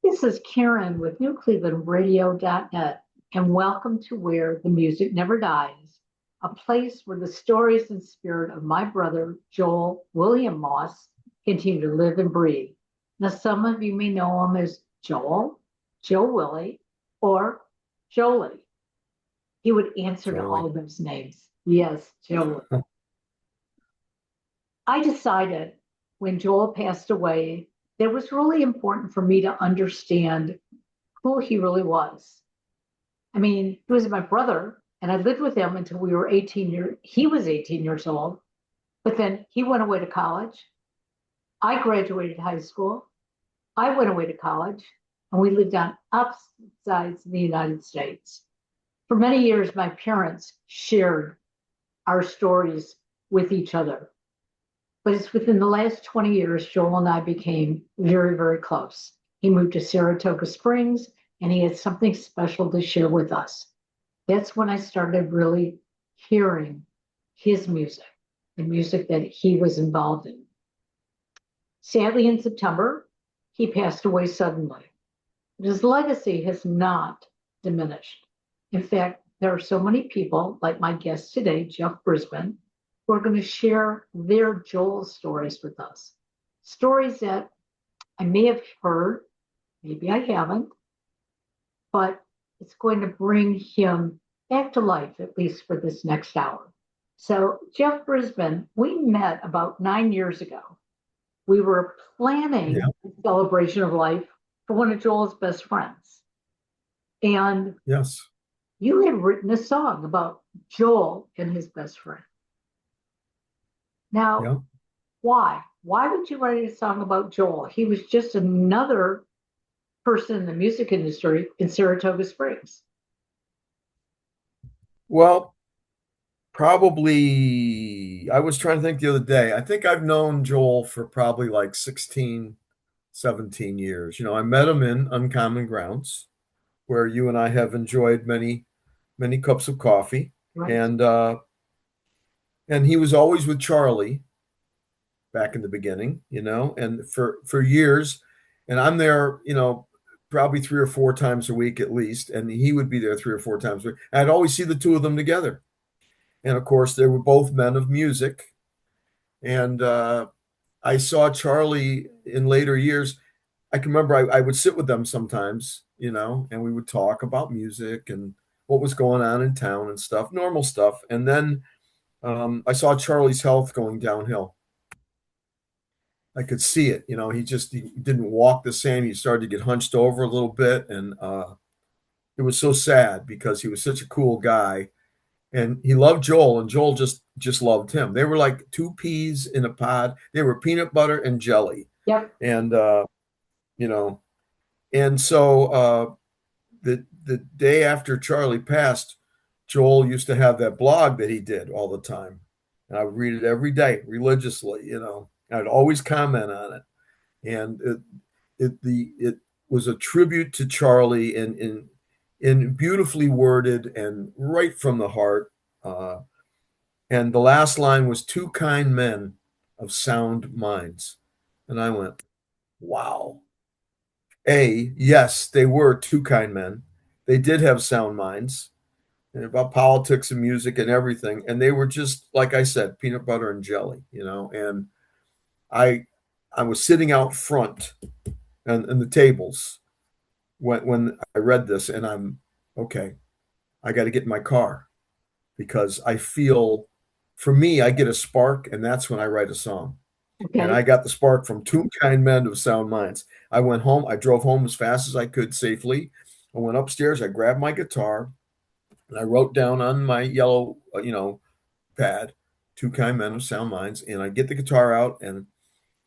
This is Karen with newclevelandradio.net, and welcome to Where the Music Never Dies, a place where the stories and spirit of my brother, Joel William Moss, continue to live and breathe. Now, some of you may know him as Joel, Joe-Willy, or Jolie. He would answer to all Jolie. of those names. Yes, Jolie. I decided when Joel passed away that it was really important for me to understand who he really was. I mean, he was my brother, and I lived with him until we were 18 years. He was 18 years old, but then he went away to college. I graduated high school. I went away to college, and we lived on opposite sides of the United States. For many years, my parents shared our stories with each other. But it's within the last 20 years, Joel and I became very, very close. He moved to Saratoga Springs and he had something special to share with us. That's when I started really hearing his music, the music that he was involved in. Sadly, in September, he passed away suddenly. But his legacy has not diminished. In fact, there are so many people, like my guest today, Jeff Brisbin, who are going to share their Joel stories with us. Stories that I may have heard, maybe I haven't, but it's going to bring him back to life, at least for this next hour. So, Jeff Brisbin, we met about 9 years ago. We were planning Yeah. a celebration of life for one of Joel's best friends. And Yes. you had written a song about Joel and his best friend. Now, Yeah. why? Why would you write a song about Joel? He was just another person in the music industry in Saratoga Springs. Well, probably I was trying to think the other day. I think I've known Joel for probably like 16, 17 years. I met him in Uncommon Grounds, where you and I have enjoyed many, many cups of coffee. Right. And he was always with Charlie back in the beginning, and for years, and I'm there, probably 3 or 4 times a week at least, and he would be there 3 or 4 times a week. I'd always see the two of them together. And of course, they were both men of music. And I saw Charlie in later years. I can remember I would sit with them sometimes, and we would talk about music and what was going on in town and stuff, normal stuff. And then I saw Charlie's health going downhill. I could see it. He didn't walk the same. He started to get hunched over a little bit, and it was so sad because he was such a cool guy, and he loved Joel, and Joel just loved him. They were like two peas in a pod. They were peanut butter and jelly, Yep. and you know, and so the day after Charlie passed, Joel used to have that blog that he did all the time, and I would read it every day religiously. I'd always comment on it, and it was a tribute to Charlie in beautifully worded and right from the heart. Uh, and the last line was two kind men of sound minds. And I went, wow. Yes, they were two kind men. They did have sound minds and about politics and music and everything. And they were just, like I said, peanut butter and jelly, and I I was sitting out front and the tables when I read this, and I'm okay. I got to get in my car because I feel, for me, I get a spark, and that's when I write a song. And Okay. I got the spark from two kind men of sound minds. I went home. I drove home as fast as I could safely. I went upstairs. I grabbed my guitar, and I wrote down on my yellow, pad, two kind men of sound minds. And I get the guitar out, and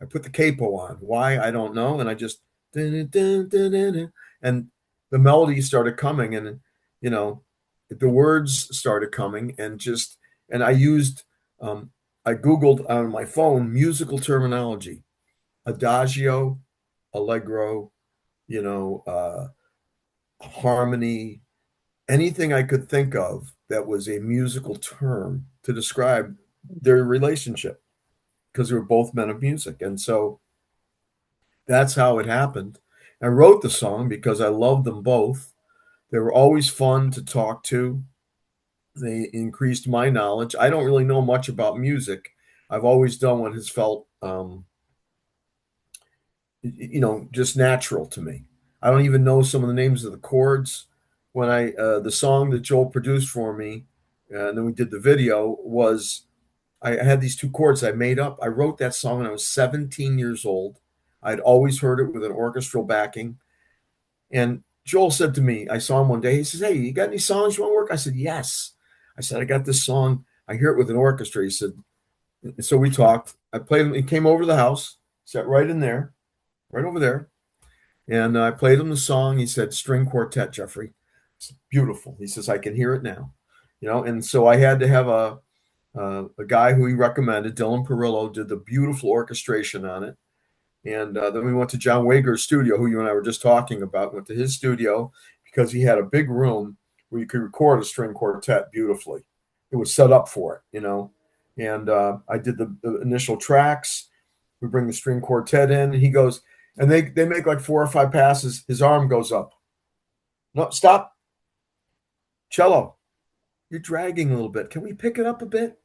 I put the capo on. Why? I don't know. And I just dun, dun, dun, dun, dun, and the melody started coming, and you know, the words started coming, and I googled on my phone musical terminology, adagio, allegro, you know, uh, harmony, anything I could think of that was a musical term to describe their relationship because they were both men of music, and so that's how it happened. I wrote the song because I loved them both. They were always fun to talk to. They increased my knowledge. I don't really know much about music. I've always done what has felt, just natural to me. I don't even know some of the names of the chords. When the song that Joel produced for me, and then we did the video, was I had these two chords I made up. I wrote that song when I was 17 years old. I'd always heard it with an orchestral backing. And Joel said to me, I saw him one day, he says, "Hey, you got any songs you want to work?" I said, "Yes." I said, "I got this song. I hear it with an orchestra." He said, so we talked. I played him. He came over to the house, sat right in there, right over there. And I played him the song. He said, "String quartet, Jeffrey." It's beautiful. He says, "I can hear it now." And so I had to have a guy who he recommended, Dylan Perillo, did the beautiful orchestration on it. And then we went to John Wager's studio, who you and I were just talking about. Went to his studio because he had a big room where you could record a string quartet beautifully. It was set up for it. And I did the initial tracks. We bring the string quartet in, and he goes, and they make like 4 or 5 passes. His arm goes up. "No, stop. Cello, you're dragging a little bit. Can we pick it up a bit?"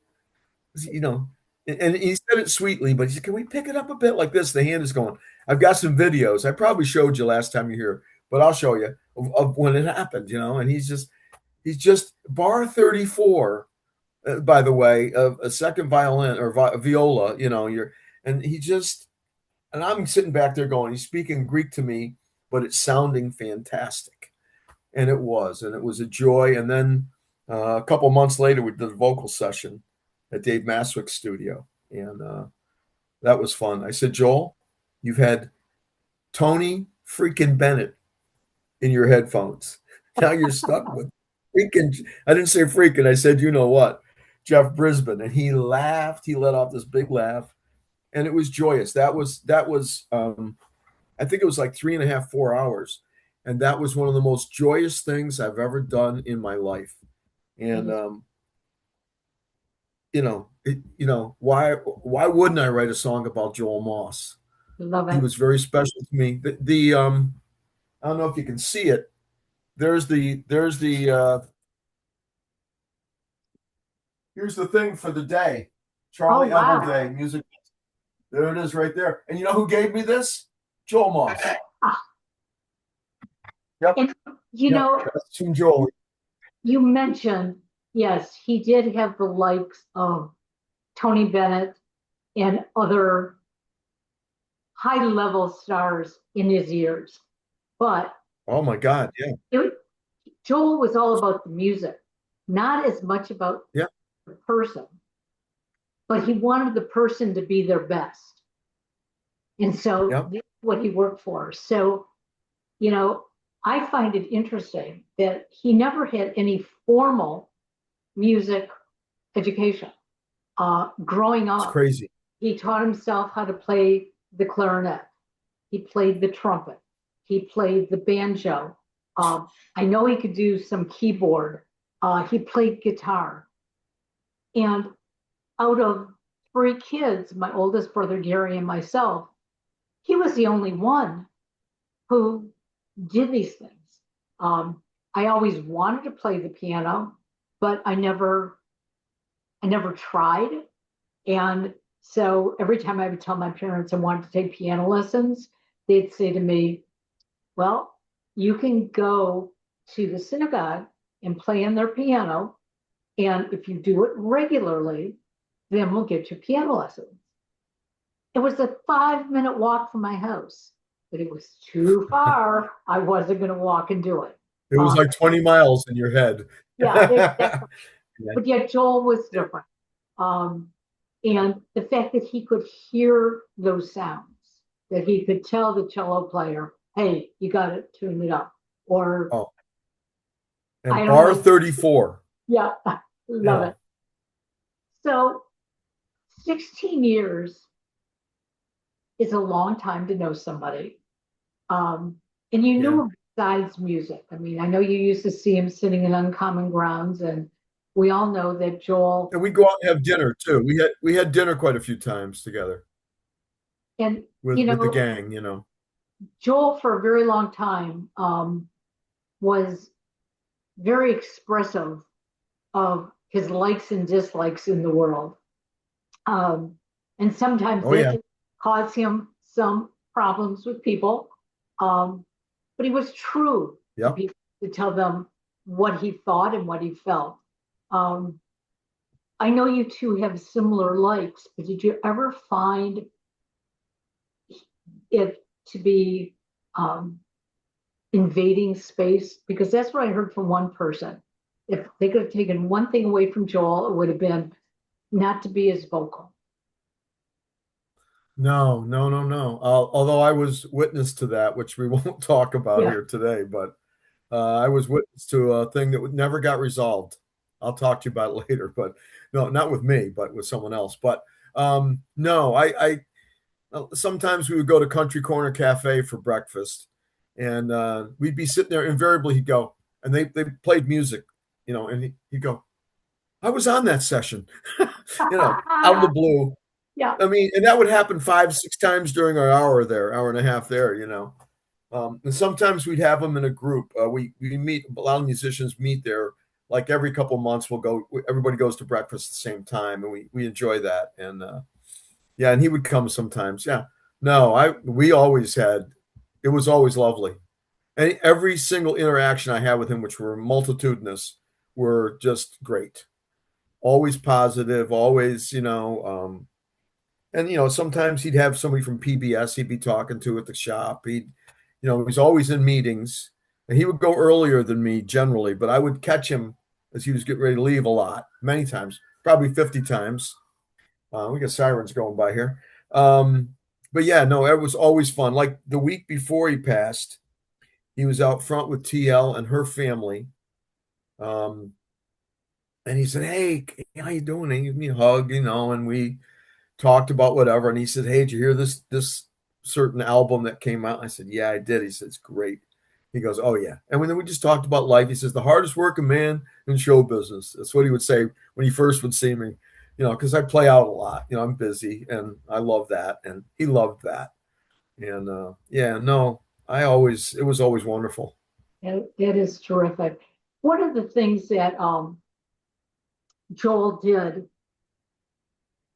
you know, and he said it sweetly, but he said, "Can we pick it up a bit like this?" The hand is going. I've got some videos. I probably showed you last time you were here, but I'll show you of when it happened. And he's just bar 34, by the way, of a second violin or viola. And he just, and I'm sitting back there going, he's speaking Greek to me, but it's sounding fantastic. And it was a joy. And then a couple months later, we did a vocal session at Dave Maswick's studio, and that was fun. I said, "Joel, you've had Tony freaking Bennett in your headphones. Now you're stuck with freaking." I didn't say freaking. I said, "You know what, Jeff Brisbin," and he laughed. He let off this big laugh, and it was joyous. That was. I think it was like 3.5, 4 hours, and that was one of the most joyous things I've ever done in my life. And why wouldn't I write a song about Joel Moss? Love He it. was very special to me. I don't know if you can see it. There's the here's the thing for the day. Oh, Charlie Apple wow. Day music. There it is right there. And you know who gave me this? Joel Moss. Ah, Yep. and you Yep. know, That's from Joel. you mentioned, yes, he did have the likes of Tony Bennett and other high level stars in his ears. But Oh my God. Yeah. it, Joel was all about the music, not as much about Yeah. the person, but he wanted the person to be their best. And so Yeah. that's what he worked for. So, you know, I find it interesting that he never had any formal music education. Growing It's up, crazy. he taught himself how to play the clarinet. He played the trumpet. He played the banjo. I know he could do some keyboard. He played guitar. And out of 3 kids, my oldest brother Gary and myself, he was the only one who did these things. I always wanted to play the piano, but I never tried. And so every time I would tell my parents I wanted to take piano lessons, they'd say to me, "Well, you can go to the synagogue and play on their piano. And if you do it regularly, then we'll get you piano lessons." It was a 5-minute walk from my house, but it was too far. I wasn't going to walk and do it. It was Um, like 20 miles in your head. yeah, exactly. Yeah. But yet Joel was different. Um, and the fact that he could hear those sounds, that he could tell the cello player, "Hey, you got to tune it up." Or, Oh, I and don't bar know. 34. Yeah, love Yeah. it. So 16 years is a long time to know somebody. And you Yeah. knew him besides music. I mean, I know you used to see him sitting in Uncommon Grounds, and we all know that Joel, And we go out and have dinner too. We had dinner quite a few times together and with the gang. Joel, for a very long time, was very expressive of his likes and dislikes in the world. Um, and sometimes Oh that yeah. did cause him some problems with people. Um, but he was true to Yep. people to tell them what he thought and what he felt. Um, I know you two have similar likes, but did you ever find it to be invading space? Because that's what I heard from one person. If they could have taken one thing away from Joel, it would have been not to be as vocal. No, no, no, no. Although I was witness to that, which we won't talk about Yeah. here today, but I was witness to a thing that never got resolved. I'll talk to you about it later, but no, not with me, but with someone else. But no, sometimes we would go to Country Corner Cafe for breakfast, and we'd be sitting there. Invariably, he'd go, and they played music, and he'd go, "I was on that session," out of the blue. Yeah. I mean, and that would happen 5, 6 times during our hour there, hour and a half there. And sometimes we'd have them in a group. We meet a lot of musicians meet there. Like every couple of months, we'll go. Everybody goes to breakfast at the same time, and we enjoy that. And yeah, and he would come sometimes. Yeah, no, I we always had. It was always lovely. And every single interaction I had with him, which were multitudinous, were just great. Always positive. Always, and sometimes he'd have somebody from PBS he'd be talking to at the shop. He's always in meetings, and he would go earlier than me generally, but I would catch him as he was getting ready to leave a lot, many times, probably 50 times. We got sirens going by here. But yeah, no, it was always fun. Like the week before he passed, he was out front with TL and her family. Um, and he said, "Hey, how you doing?" And he gave me a hug, and we talked about whatever. And he said, "Hey, did you hear this certain album that came out?" I said, "Yeah, I did." He said, "It's great." He goes, "Oh yeah." And then we just talked about life. He says, "The hardest working man in show business." That's what he would say when he first would see me, because I play out a lot. I'm busy, and I love that, and he loved that. And yeah, no, it was always wonderful. It is terrific. One of the things that Joel did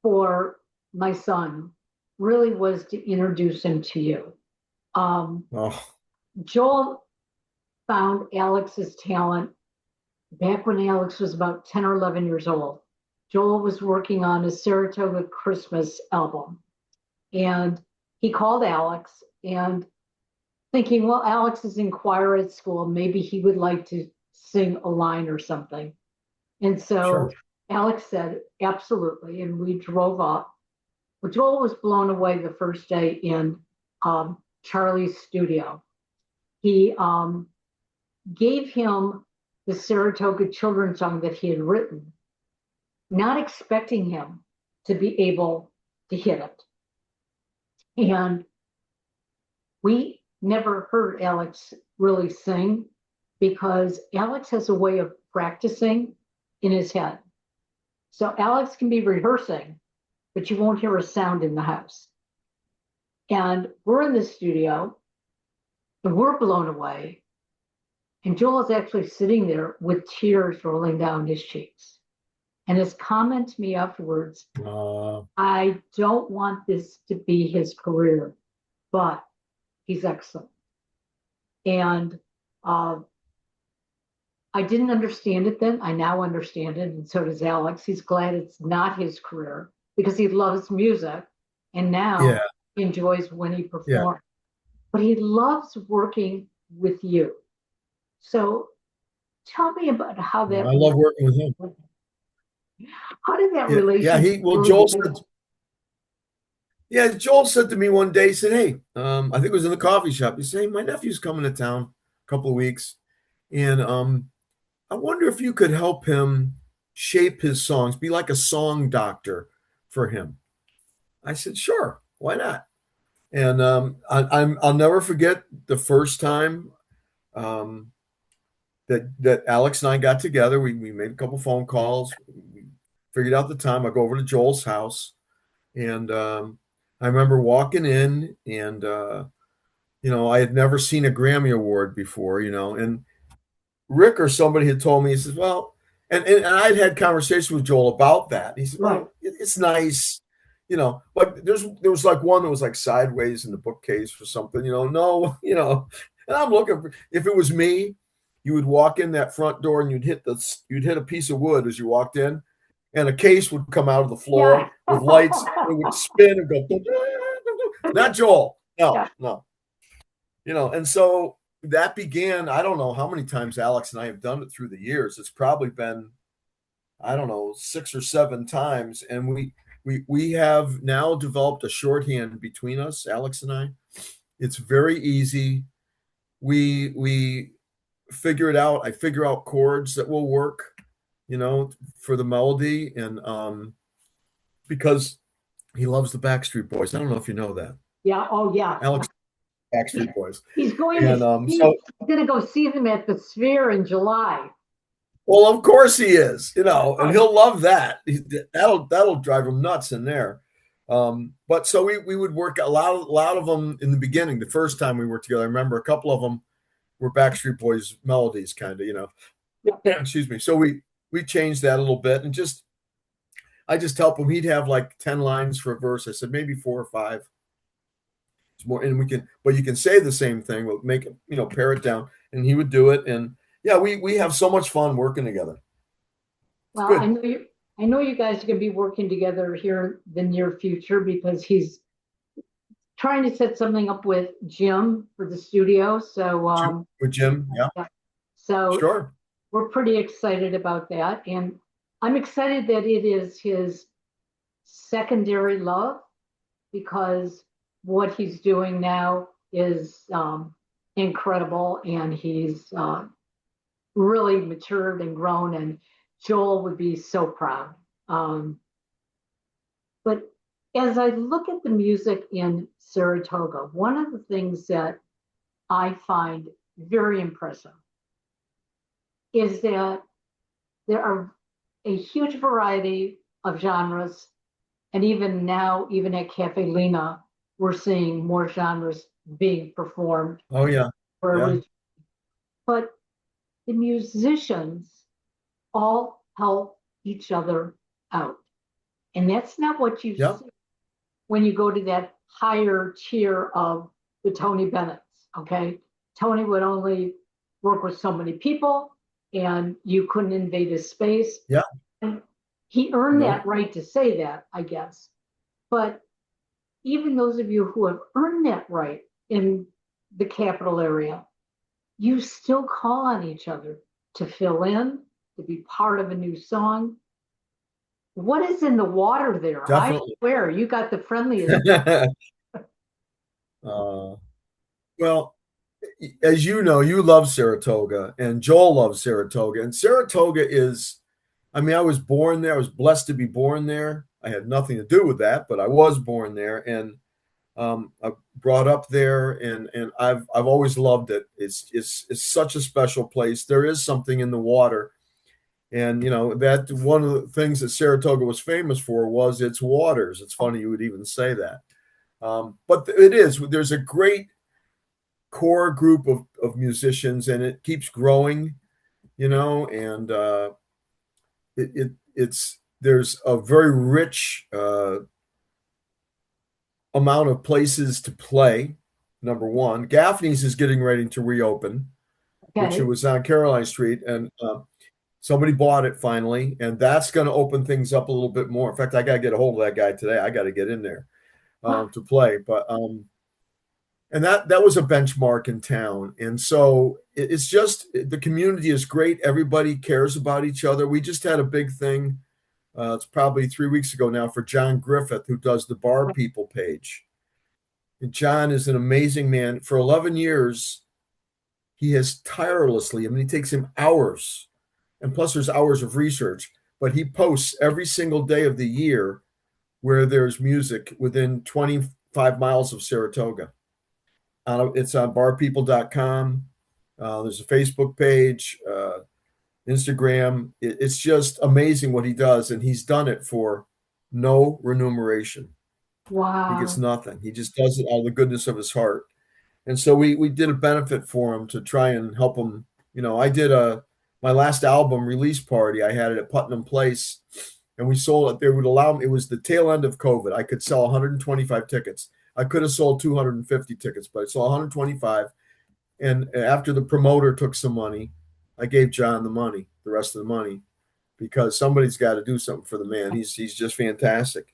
for my son really was to introduce him to you. Um, Oh, Joel found Alex's talent back when Alex was about 10 or 11 years old. Joel was working on a Saratoga Christmas album, and he called Alex and thinking, well, Alex is in choir at school. Maybe he would like to sing a line or something. And so sure. Alex said, absolutely. And we drove up. But Joel was blown away the first day in Charlie's studio. He gave him the Saratoga children's song that he had written, not expecting him to be able to hit it. And we never heard Alex really sing because Alex has a way of practicing in his head. So Alex can be rehearsing, but you won't hear a sound in the house. And we're in the studio and we're blown away. And Joel is actually sitting there with tears rolling down his cheeks. And his comment to me afterwards, Uh, I don't want this to be his career, but he's excellent. And uh, I didn't understand it then. I now understand it, and so does Alex. He's glad it's not his career because he loves music, and now yeah, he enjoys when he yeah. performs. But he loves working with you. So tell me about how No, that I love working with him. how did that Yeah, yeah. relationship Well, really Joel said, develop? yeah, Joel said to me one day, he said, "Hey, I think it was in the coffee shop. He said, hey, my nephew's coming to town a couple of weeks, and I wonder if you could help him shape his songs, be like a song doctor for him." I said, "Sure, why not?" And I'll never forget the first time um, that Alex and I got together. We made a couple phone calls. We figured out the time. I go over to Joel's house, and I remember walking in, and I had never seen a Grammy award before, and Rick or somebody had told me, he says, well, and I'd had conversations with Joel about that. He said, Right. well, it's nice, but there was like one that was like sideways in the bookcase or something, no, and I'm looking for, if it was me, you would walk in that front door and you'd hit a piece of wood as you walked in, and a case would come out of the Yeah. floor with lights. It would spin and go, not Joel. No, Yeah. no. And so that began, I don't know how many times Alex and I have done it through the years. It's probably been, I don't know, 6 or 7 times. And we have now developed a shorthand between us, Alex and I. It's very easy. We figure it out. I figure out chords that will work, for the melody. And because he loves the Backstreet Boys. I don't know if you know that. Yeah. Oh, yeah. Alex Backstreet Boys. He's going to And see, so he's going to go see them at the Sphere in July. Well, of course he is, and Right. he'll love that. That'll drive him nuts in there. But so we would work a lot of them in the beginning. The first time we worked together, I remember a couple of them were Backstreet Boys melodies, kind of. Excuse me. So we changed that a little bit, and I just help him. He'd have like 10 lines for a verse. I said maybe 4 or 5. It's more, and but you can say the same thing. We'll make it, pare it down, and he would do it, and yeah, we have so much fun working together. It's Well, good. I know you guys are going to be working together here in the near future because he's trying to set something up with Jim for the studio. So, With Jim, yeah, yeah. So sure. we're pretty excited about that. And I'm excited that it is his secondary love because what he's doing now is incredible and he's really matured and grown. And Joel would be so proud. Um, but as I look at the music in Saratoga, one of the things that I find very impressive is that there are a huge variety of genres. And even now, even at Cafe Lena, we're seeing more genres being performed. Oh yeah, yeah, But the musicians all help each other out. And that's not what you yeah, see when you go to that higher tier of the Tony Bennettts. Okay. Tony would only work with so many people and you couldn't invade his space. yeah. And he earned No, that right to say that, I guess. But even those of you who have earned that right in the capital area, you still call on each other to fill in, to be part of a new song. What is in the water there? I definitely. swear you got the friendliest. uh, well, as you know, you love Saratoga, and Joel loves Saratoga, and Saratoga is. I mean, I was born there. I was blessed to be born there. I had nothing to do with that, but I was born there, and I brought up there, and I've always loved it. It's such a special place. There is something in the water, and that one of the things that Saratoga was famous for was its waters. It's funny you would even say that, but it is. There's a great core group of musicians, and it keeps growing. And it's there's a very rich amount of places to play. Number one, Gaffney's is getting ready to reopen, which it Okay. was on Caroline Street, and somebody bought it finally, and that's going to open things up a little bit more. In fact, I got to get a hold of that guy today. I got to get in there to play, but and that was a benchmark in town, and so it's just the community is great. Everybody cares about each other. We just had a big thing. It's probably 3 weeks ago now for John Griffith, who does the Bar People page. And John is an amazing man. For 11 years, he has tirelessly, I mean, it takes him hours, and plus there's hours of research, but he posts every single day of the year where there's music within 25 miles of Saratoga. It's on barpeople.com. There's a Facebook page, Instagram. It's just amazing what he does, and he's done it for no remuneration. He gets Wow. nothing. He just does it out of the goodness of his heart. And so we did a benefit for him to try and help him. I did my last album release party. I had it at Putnam Place, and we sold it. They would allow me. It was the tail end of COVID. I could sell 125 tickets. I could have sold 250 tickets, but I sold 125. And after the promoter took some money, I gave John the rest of the money, because somebody's got to do something for the man. He's just fantastic.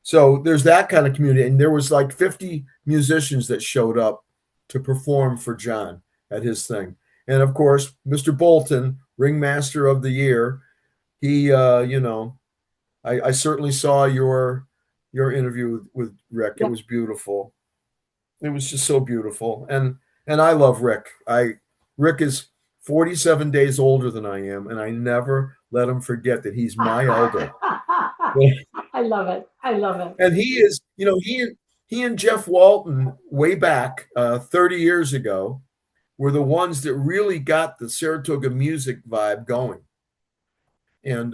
So there's that kind of community, and there was like 50 musicians that showed up to perform for John at his thing. And of course, Mr. Bolton, ringmaster of the year, he, I certainly saw your interview with Rick. It was beautiful. It was just so beautiful, and I love Rick. Rick is 47 days older than I am, and I never let him forget that he's my elder. I love it. I love it. And he is, he and Jeff Walton way back 30 years ago were the ones that really got the Saratoga music vibe going. And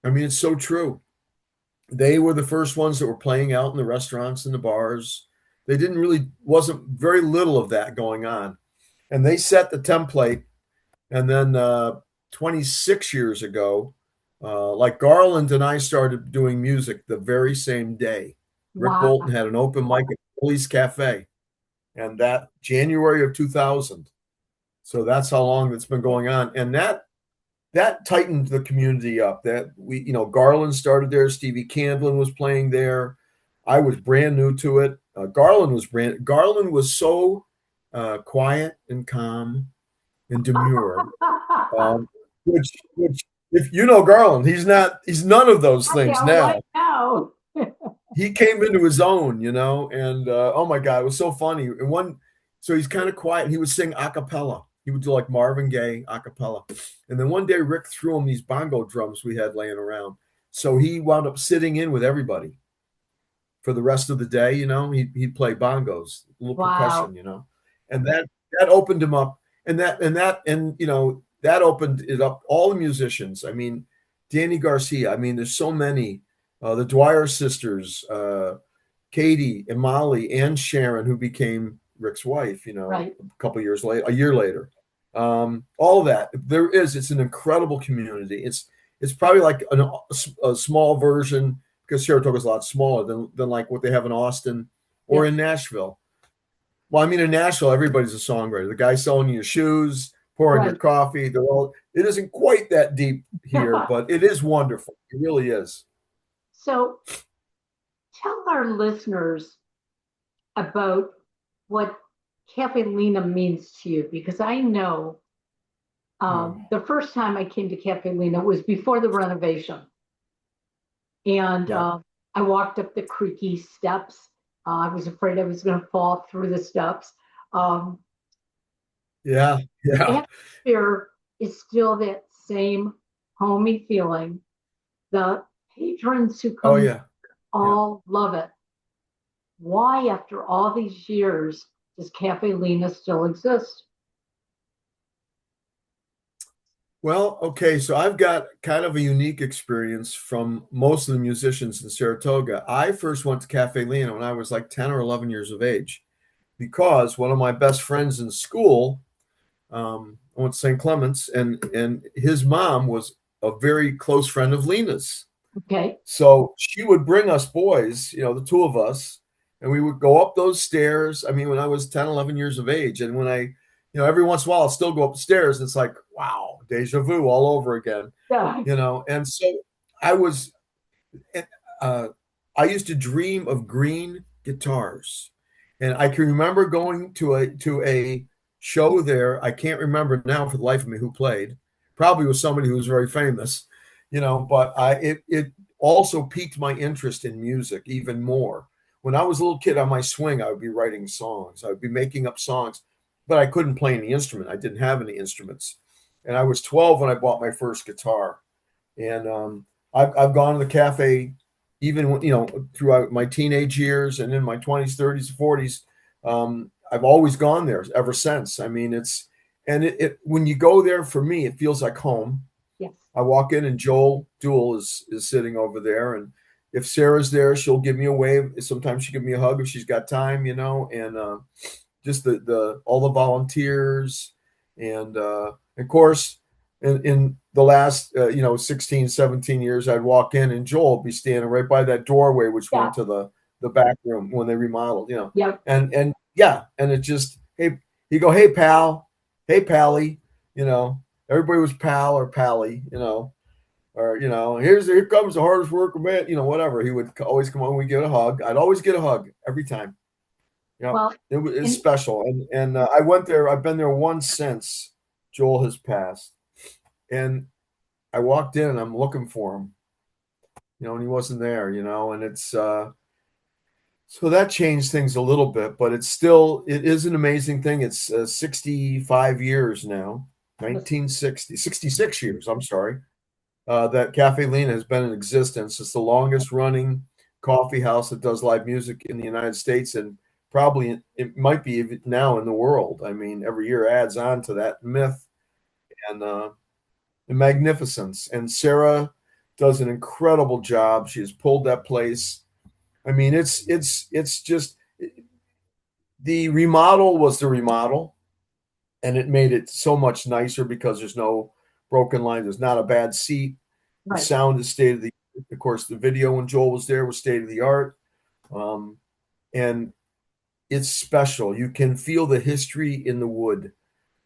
it's so true. They were the first ones that were playing out in the restaurants and the bars. They wasn't very little of that going on. And they set the template. And then 26 years ago, like Garland and I started doing music the very same day. Rick Bolton had an open mic at Police Cafe, and that January of 2000. So that's how long it's been going on. And that tightened the community up. That Garland started there. Stevie Candlin was playing there. I was brand new to it. Garland was so quiet and calm and demure, which if you know Garland, he's none of those things now. He came into his own, and oh my God, it was so funny. So he's kind of quiet. He would sing a cappella. He would do like Marvin Gaye a cappella. And then one day Rick threw him these bongo drums we had laying around. So he wound up sitting in with everybody for the rest of the day. He'd play bongos, a little percussion, and that opened him up. And that opened it up. All the musicians. I mean, Danny Garcia. I mean, there's so many. The Dwyer sisters, Katie and Molly and Sharon, who became Rick's wife. Right. A year later. All that it's an incredible community. It's probably like a small version, because Saratoga is a lot smaller than like what they have in Austin or in Nashville. Well, I mean, in Nashville, everybody's a songwriter. The guy selling you your shoes, pouring your coffee. It isn't quite that deep here, but it is wonderful. It really is. So tell our listeners about what Cafe Lena means to you, because I know the first time I came to Cafe Lena was before the renovation. And I walked up the creaky steps. I was afraid I was going to fall through the steps. The atmosphere is still that same homey feeling. The patrons who come all love it. Why, after all these years, does Cafe Lena still exist? Well, okay, so I've got kind of a unique experience from most of the musicians in Saratoga. I first went to Cafe Lena when I was like 10 or 11 years of age, because one of my best friends in school, I went to St. Clement's, and his mom was a very close friend of Lena's. Okay. So she would bring us boys, the two of us, and we would go up those stairs. I mean, when I was 10, 11 years of age, and when I, every once in a while, I'll still go up the stairs, and it's like, wow, deja vu all over again. And so I used to dream of green guitars, and I can remember going to a show there. I can't remember now for the life of me who played. Probably was somebody who was very famous, but it also piqued my interest in music even more. When I was a little kid on my swing, I would be writing songs. I would be making up songs, but I couldn't play any instrument. I didn't have any instruments. And I was 12 when I bought my first guitar. And I've gone to the cafe even throughout my teenage years, and in my 20s, 30s, 40s. I've always gone there ever since. I mean, it when you go there, for me, it feels like home. Yes. I walk in and Joel is sitting over there, and if Sarah's there, she'll give me a wave. Sometimes she'll give me a hug if she's got time, and just the all the volunteers, and of course, in the last 16, 17 years, I'd walk in and Joel would be standing right by that doorway, which Yeah. went to the back room when they remodeled, Yep. and yeah, and it just, hey, you go, hey pal, hey pally, everybody was pal or pally, or here comes the hardest worker man, whatever. He would always come on, we get a hug. I'd always get a hug every time. Well, It's and special, and I went there. I've been there once since Joel has passed, and I walked in and I'm looking for him, and he wasn't there, and it's so that changed things a little bit, but it is an amazing thing. It's 65 years now, 1960, 66 years. I'm sorry. That Cafe Lena has been in existence. It's the longest running coffee house that does live music in the United States, and probably it might be even now in the world. I mean, every year adds on to that myth and the magnificence. And Sarah does an incredible job. She has pulled that place. I mean, it's just the remodel was the remodel, and it made it so much nicer because there's no broken line. There's not a bad seat. The right. sound is state of the. Of course, the video when Joel was there was state of the art, and it's special. You can feel the history in the wood,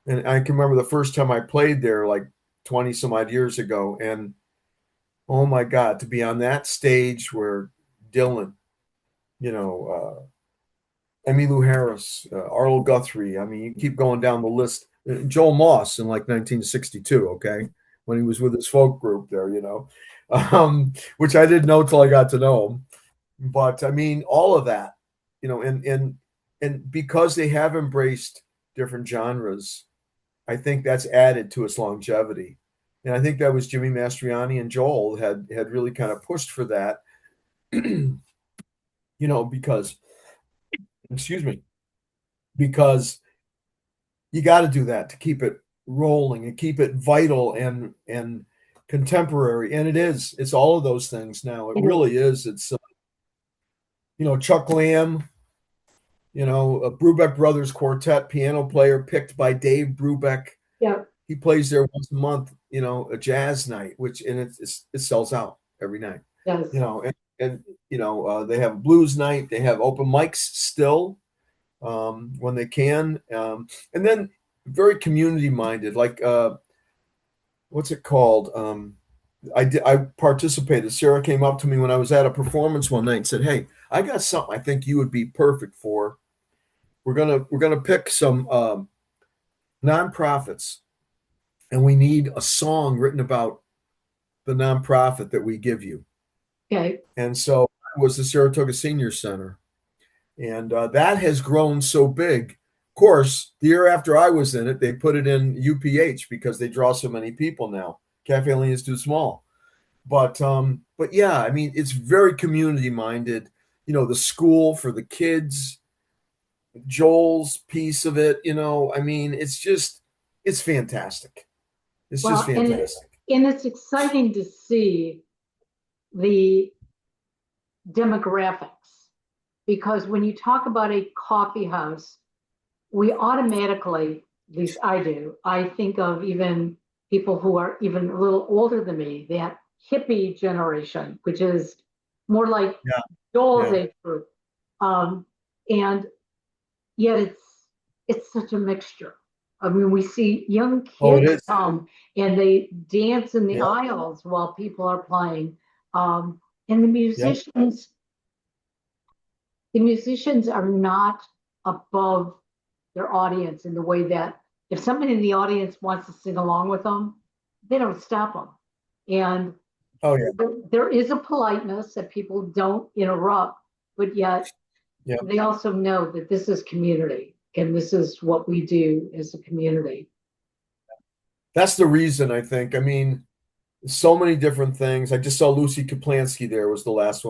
and I can remember the first time I played there, like 20 some odd years ago, and oh my God, to be on that stage where Dylan, you know, Emmylou Harris, Arlo Guthrie. I mean, you keep going down the list. Joel Moss in like 1962, okay, when he was with his folk group there, which I didn't know till I got to know him. But I mean, all of that, and because they have embraced different genres, I think that's added to its longevity. And I think that was Jimmy Mastriani and Joel had really kind of pushed for that, because excuse me, because you got to do that to keep it rolling and keep it vital and contemporary. And it's all of those things now. It really is. It's Chuck Lamb, a Brubeck Brothers Quartet piano player picked by Dave Brubeck. Yeah. He plays there once a month, a jazz night, it sells out every night. Yes. And they have a blues night. They have open mics still when they can. And then very community minded, like what's it called? I participated. Sarah came up to me when I was at a performance one night and said, "Hey, I got something I think you would be perfect for. We're gonna pick some nonprofits, and we need a song written about the nonprofit that we give you." Okay. And so it was the Saratoga Senior Center, and that has grown so big. Of course, the year after I was in it, they put it in UPH because they draw so many people now. Cafe Lane is too small. But yeah, I mean, it's very community minded. The school for the kids, Joel's piece of it. I mean, it's fantastic. It's just fantastic. And it's exciting to see the demographics, because when you talk about a coffee house, we automatically, at least I do, I think of even people who are even a little older than me, that hippie generation, which is more like Joel's age group. And yet it's such a mixture. I mean, we see young kids come and they dance in the aisles while people are playing. And the musicians are not above their audience in the way that if somebody in the audience wants to sing along with them, they don't stop them. And there is a politeness that people don't interrupt, but yet they also know that this is community and this is what we do as a community. That's the reason, I think. I mean, so many different things. I just saw Lucy Kaplansky there was the last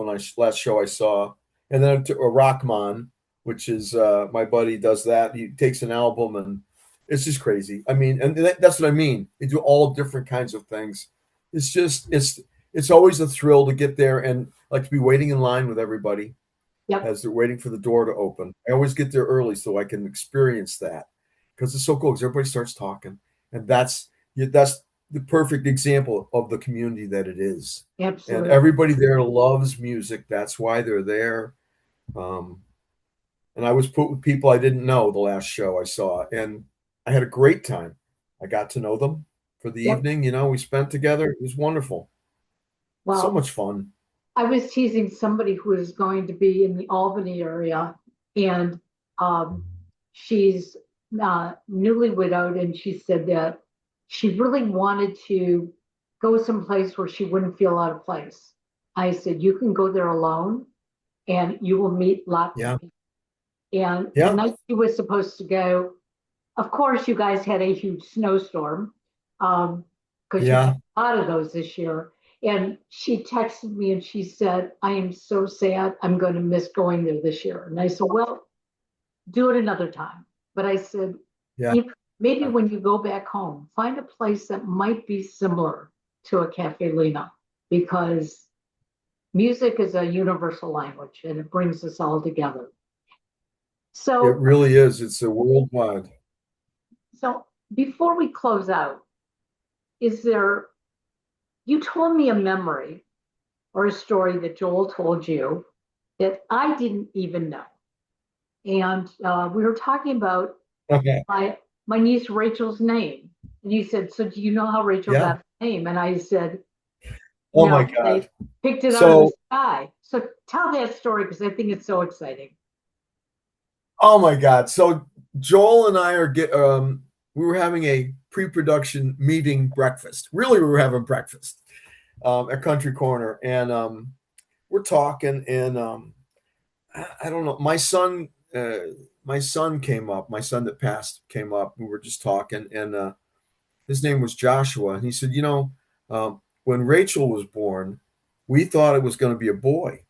show I saw. And then a Rockman, which is my buddy does that. He takes an album and it's just crazy. I mean, and that's what I mean. They do all different kinds of things. It's always a thrill to get there and like to be waiting in line with everybody. Yep. as they're waiting for the door to open. I always get there early so I can experience that because it's so cool because everybody starts talking, and that's the perfect example of the community that it is. And Absolutely. everybody there loves music. That's why they're there. Um, and I was put with people I didn't know the last show I saw, and I had a great time. I got to know them for the Yep. evening. We spent together. It was wonderful. So Well, much fun. I was teasing somebody who is going to be in the Albany area, and um, she's newly widowed, and she said that she really wanted to go someplace where she wouldn't feel out of place. I said, you can go there alone, and you will meet lots of Yeah, people. And the yeah, night she was supposed to go, of course, you guys had a huge snowstorm because you had yeah. a lot of those this year. And she texted me and she said, I am so sad. I'm going to miss going there this year. And I said, well, do it another time. But I said, Yeah. if maybe when you go back home, find a place that might be similar to a Cafe Lena because music is a universal language and it brings us all together. It So, really is. It's a worldwide. so before we close out, is there, you told me a memory or a story that Joel told you that I didn't even know. And we were talking about Okay. my niece Rachel's name. And you said, so do you know how Rachel Yeah. got the name? And I said, Oh my no, God. they picked it out of the So, sky. So tell that story because I think it's so exciting. oh my God. So Joel and I we were having a pre-production meeting breakfast. Really, we were having breakfast at Country Corner, and we're talking, and I don't know. My son came up. My son that passed came up. We were just talking, and his name was Joshua, and he said, when Rachel was born, we thought it was going to be a boy,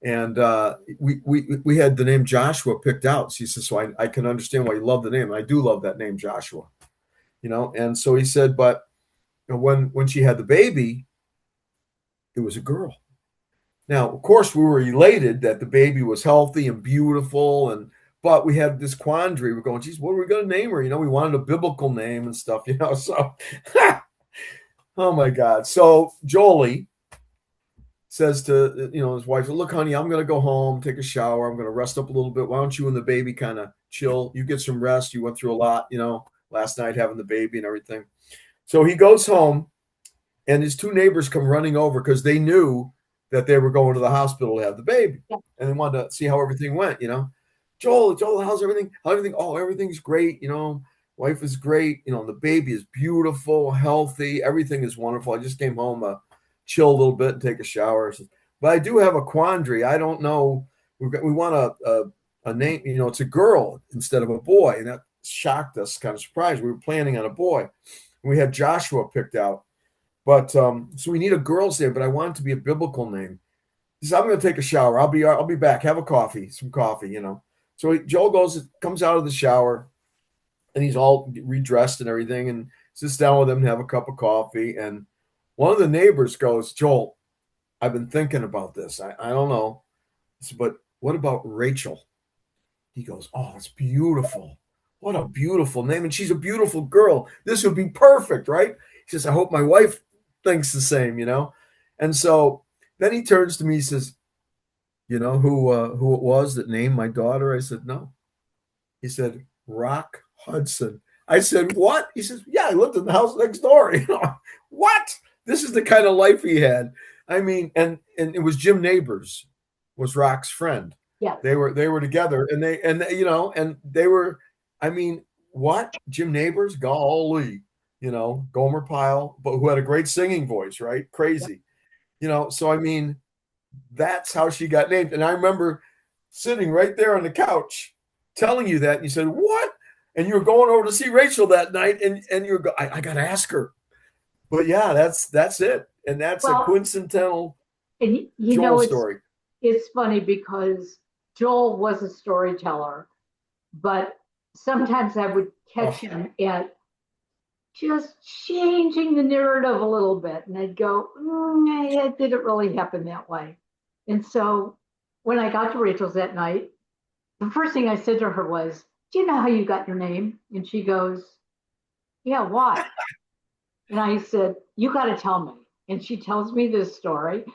and we had the name Joshua picked out. So he says, so I can understand why you love the name. And I do love that name, Joshua. And so he said, but when she had the baby, it was a girl. Now, of course, we were elated that the baby was healthy and beautiful, but we had this quandary. We're going, geez, what are we going to name her? We wanted a biblical name and stuff. So oh my God. So Jolie says to his wife, look, honey, I'm going to go home, take a shower. I'm going to rest up a little bit. Why don't you and the baby kind of chill? You get some rest. You went through a lot, last night having the baby and everything. So he goes home, and his two neighbors come running over because they knew that they were going to the hospital to have the baby, Yeah. and they wanted to see how everything went. Joel, how's everything? Oh, everything's great. Wife is great. The baby is beautiful, healthy. Everything is wonderful. I just came home, chill a little bit and take a shower. But I do have a quandary. I don't know. We want a name. It's a girl instead of a boy, and that shocked us. Kind of surprised. We were planning on a boy. We had Joshua picked out, but so we need a girl's name. But I want it to be a biblical name. He says, I'm going to take a shower. I'll be back. Have some coffee. So Joel comes out of the shower, and he's all redressed and everything, and sits down with him and have a cup of coffee. And one of the neighbors goes, Joel, I've been thinking about this. I don't know, but what about Rachel? He goes, oh, it's beautiful. What a beautiful name. And she's a beautiful girl. This would be perfect, right? He says, I hope my wife thinks the same. And so then he turns to me, he says, you know who it was that named my daughter? I said, no. He said, Rock Hudson. I said, what? He says, yeah, I lived in the house next door. What? This is the kind of life he had. I mean, and it was Jim Neighbors was Rock's friend. Yes. They were together, and they were. I mean, what? Jim Neighbors, golly, Gomer Pyle, but who had a great singing voice, right? Crazy, So I mean, that's how she got named. And I remember sitting right there on the couch telling you that, and you said, what? And you were going over to see Rachel that night, and you were I got to ask her. But yeah, that's it, and that's a Well, coincidental and Joel story. it's funny because Joel was a storyteller, but sometimes I would catch him at just changing the narrative a little bit, and I'd go, it didn't really happen that way. And so when I got to Rachel's that night, the first thing I said to her was, "Do you know how you got your name?" And she goes, "Yeah, why?" And I said, "You got to tell me." And she tells me this story.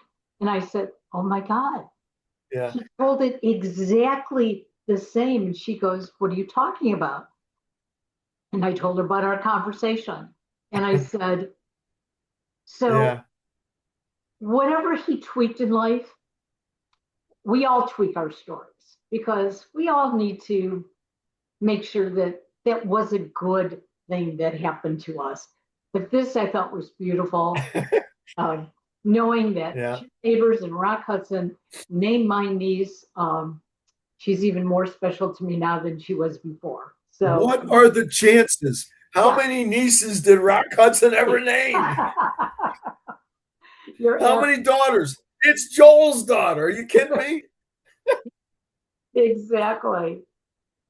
And I said, "Oh my God." Yeah. He told it exactly the same. And she goes, "What are you talking about?" And I told her about our conversation. And I said, "So Yeah. whatever he tweaked in life, we all tweak our stories because we all need to make sure that that was a good thing that happened to us." But this I thought was beautiful, uh, knowing that Yeah. Chip Neighbors and Rock Hudson named my niece. She's even more special to me now than she was before. So, What are the chances? How yeah. many nieces did Rock Hudson ever name? You're How many daughters? It's Joel's daughter. Are you kidding me? exactly.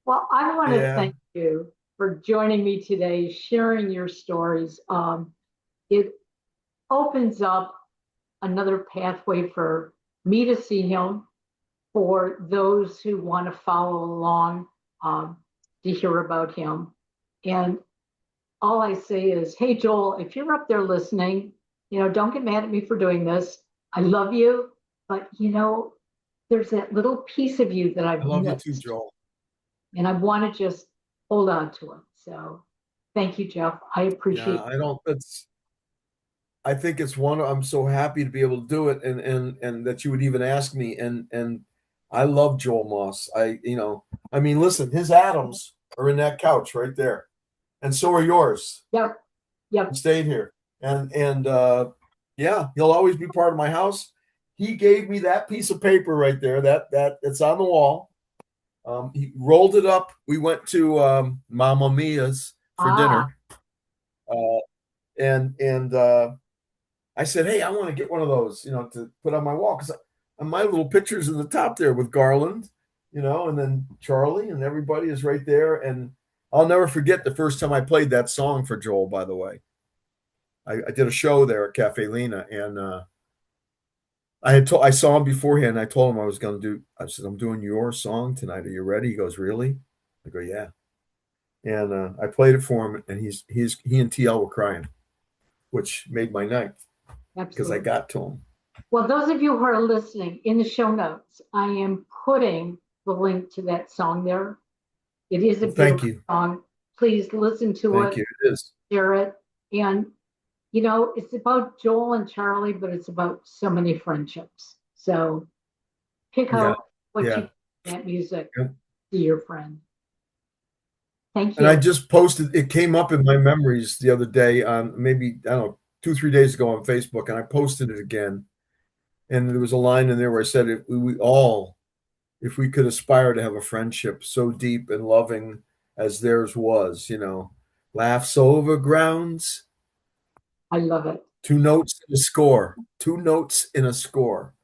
Well, I want to Yeah. thank you for joining me today, sharing your stories. It opens up another pathway for me to see him, for those who want to follow along, um, to hear about him. And all I say is, hey, Joel, if you're up there listening, don't get mad at me for doing this. I love you, but there's that little piece of you that I I've love you too, missed, Joel. and I want to just hold on to it. So thank you, Jeff. I Yeah, appreciate I don't I think it's one I'm so happy to be able to do it and that you would even ask me and I love Joel Moss. I mean listen, his atoms are in that couch right there. And so are yours. Yep, yep. Staying here. And yeah, he'll always be part of my house. He gave me that piece of paper right there that it's on the wall. He rolled it up. We went to Mamma Mia's for Ah, dinner. Uh, and I said, "Hey, I want to get one of those, to put on my wall because my little picture's in the top there with Garland, and then Charlie and everybody is right there. And I'll never forget the first time I played that song for Joel. By the way, I did a show there at Cafe Lena, and I saw him beforehand. I told him I was going to do. I said, "I'm doing your song tonight. Are you ready?" He goes, "Really?" I go, "Yeah." And I played it for him, and he and TL were crying, which made my night because I absolutely. got to him. Well, those of you who are listening, in the show notes, I am putting the link to that song there. It is a Well, thank beautiful you. song. Please listen to Thank it, you. It is. share it. And, it's about Joel and Charlie, but it's about so many friendships. So pick Yeah. out what you Yeah. can in that music Yeah. to your friend. Thank And I you. just posted, it came up in my memories the other day on maybe, I don't know, 2, 3 days ago on Facebook, and I posted it again. And there was a line in there where I said, if we could aspire to have a friendship so deep and loving as theirs was, laughs over grounds, I love it. 2 notes in a score, 2 notes in a score.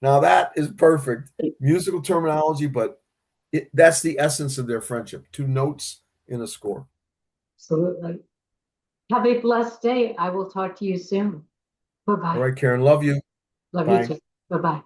Now that is perfect musical terminology, but that's the essence of their friendship. 2 notes in a score. Absolutely. Have a blessed day. I will talk to you soon. Bye All bye. right, Karen, love you. Love you Bye. too. Bye bye.